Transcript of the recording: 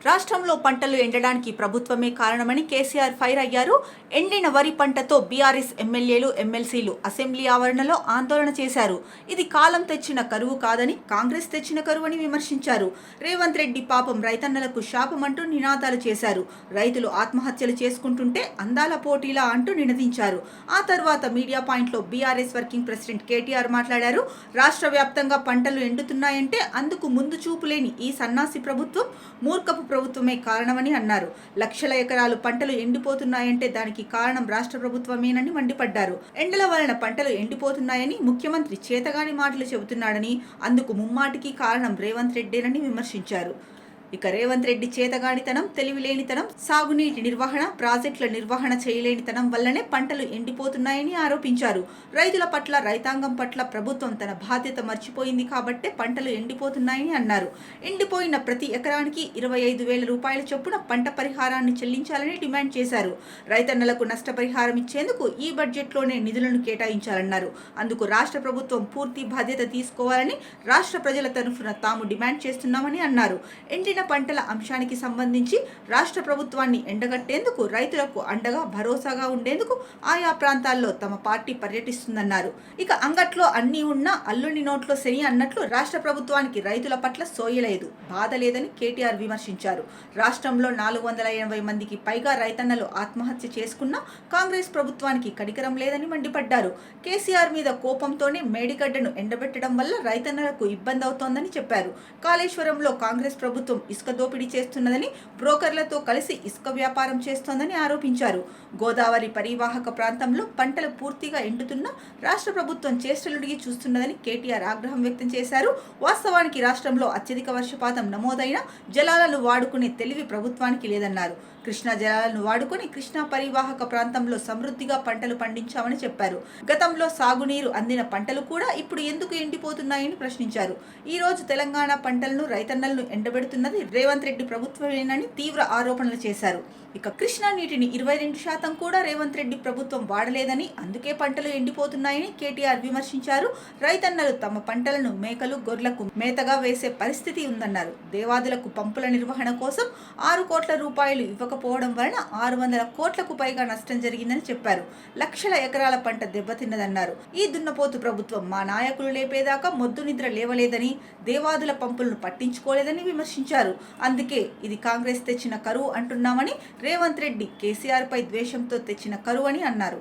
రాష్ట్రంలో పంటలు ఎండడానికి ప్రభుత్వమే కారణమని కేసీఆర్ ఫైర్ అయ్యారు. ఎండిన వరి పంటతో బీఆర్ఎస్ ఎమ్మెల్యేలు, ఎమ్మెల్సీలు అసెంబ్లీ ఆవరణలో ఆందోళన చేశారు. ఇది కాలం తెచ్చిన కరువు కాదని, కాంగ్రెస్ తెచ్చిన కరువని విమర్శించారు. రేవంత్ రెడ్డి పాపం రైతన్నలకు శాపమంటూ నినాదాలు చేశారు. రైతులు ఆత్మహత్యలు చేసుకుంటుంటే అందాల పోటీలా అంటూ నినదించారు. ఆ తర్వాత మీడియా పాయింట్లో బీఆర్ఎస్ వర్కింగ్ ప్రెసిడెంట్ కేటీఆర్ మాట్లాడారు. రాష్ట్ర వ్యాప్తంగా పంటలు ఎండుతున్నాయంటే అందుకు ముందు చూపు లేని ఈ సన్నాసి ప్రభుత్వం, మూర్ఖపు ప్రభుత్వమే కారణమని అన్నారు. లక్షల ఎకరాలు పంటలు ఎండిపోతున్నాయంటే దానికి కారణం రాష్ట్ర ప్రభుత్వమేనని మండిపడ్డారు. ఎండల వలన పంటలు ఎండిపోతున్నాయని ముఖ్యమంత్రి చేతగాని మాటలు చెబుతున్నాడని, అందుకు ముమ్మాటికి కారణం రేవంత్ రెడ్డేనని విమర్శించారు. ఇక రేవంత్ రెడ్డి చేతగానితనం, తెలివిలేనితనం, సాగునీటి నిర్వహణ, ప్రాజెక్టుల నిర్వహణ చేయలేనితనం వల్లనే పంటలు ఎండిపోతున్నాయని ఆరోపించారు. రైతుల పట్ల, రైతాంగం పట్ల ప్రభుత్వం తన బాధ్యత మర్చిపోయింది కాబట్టే పంటలు ఎండిపోతున్నాయని అన్నారు. ఎండిపోయిన ప్రతి ఎకరానికి 25,000 రూపాయల చొప్పున పంట పరిహారాన్ని చెల్లించాలని డిమాండ్ చేశారు. రైతన్నలకు నష్టపరిహారం ఇచ్చేందుకు ఈ బడ్జెట్లోనే నిధులను కేటాయించాలన్నారు. అందుకు రాష్ట్ర ప్రభుత్వం పూర్తి బాధ్యత తీసుకోవాలని రాష్ట్ర ప్రజల తరఫున తాము డిమాండ్ చేస్తున్నామని అన్నారు. ఎండిన పంటల అంశానికి సంబంధించి రాష్ట్ర ప్రభుత్వాన్ని ఎండగట్టేందుకు, రైతులకు అండగా, భరోసాగా ఉండేందుకు ఆయా ప్రాంతాల్లో తమ పార్టీ పర్యటిస్తుందన్నారు. ఇక అంగట్లో అన్నీ ఉన్నా అల్లుని నోట్లో శని అన్నట్లు రాష్ట్ర ప్రభుత్వానికి రైతుల పట్ల సోయలేదు, బాధ లేదని కేటీఆర్ విమర్శించారు. రాష్ట్రంలో 480 మందికి పైగా రైతన్నలు ఆత్మహత్య చేసుకున్నా కాంగ్రెస్ ప్రభుత్వానికి కనికరం లేదని మండిపడ్డారు. కేసీఆర్ మీద కోపంతోనే మేడిగడ్డను ఎండబెట్టడం వల్ల రైతన్నలకు ఇబ్బంది అవుతోందని చెప్పారు. కాళేశ్వరంలో కాంగ్రెస్ ప్రభుత్వం ఇసుక దోపిడీ చేస్తున్నదని, బ్రోకర్లతో కలిసి ఇసుక వ్యాపారం చేస్తోందని ఆరోపించారు. గోదావరి పరివాహక ప్రాంతంలో పంటలు పూర్తిగా ఎండుతున్నా రాష్ట్ర ప్రభుత్వం చేష్టలుడిగి చూస్తున్నదని కేటీఆర్ ఆగ్రహం వ్యక్తం చేశారు. వాస్తవానికి రాష్ట్రంలో అత్యధిక వర్షపాతం నమోదైన జలాలను వాడుకునే తెలివి ప్రభుత్వానికి లేదన్నారు. కృష్ణా జలాలను వాడుకొని కృష్ణా పరివాహక ప్రాంతంలో సమృద్ధిగా పంటలు పండించామని చెప్పారు. గతంలో సాగునీరు అందిన పంటలు కూడా ఇప్పుడు ఎందుకు ఎండిపోతున్నాయని ప్రశ్నించారు. ఈ రోజు తెలంగాణ పంటలను, రైతన్నలను ఎండబెడుతున్నది రేవంత్ రెడ్డి ప్రభుత్వమేనని తీవ్ర ఆరోపణలు చేశారు. ఇక కృష్ణా నీటిని 22% కూడా రేవంత్ రెడ్డి ప్రభుత్వం వాడలేదని, అందుకే పంటలు ఎండిపోతున్నాయని కేటీఆర్ విమర్శించారు. రైతన్నలు తమ పంటలను మేకలు, గొర్రెలకు మేతగా వేసే పరిస్థితి ఉందన్నారు. దేవాదులకు పంపుల నిర్వహణ కోసం 6 కోట్ల రూపాయలు ఇవ్వకపోవడం వలన 600 కోట్లకు పైగా నష్టం జరిగిందని చెప్పారు. లక్షల ఎకరాల పంట దెబ్బతిన్నదన్నారు. ఈ దున్నపోతు ప్రభుత్వం మా నాయకులు లేపేదాకా మొద్దు నిద్ర లేవలేదని, దేవాదుల పంపులను పట్టించుకోలేదని విమర్శించారు. అందుకే ఇది కాంగ్రెస్ తెచ్చిన కరువు అంటున్నామని, రేవంత్ రెడ్డి కేసీఆర్ పై ద్వేషంతో తెచ్చిన కరువు అని అన్నారు.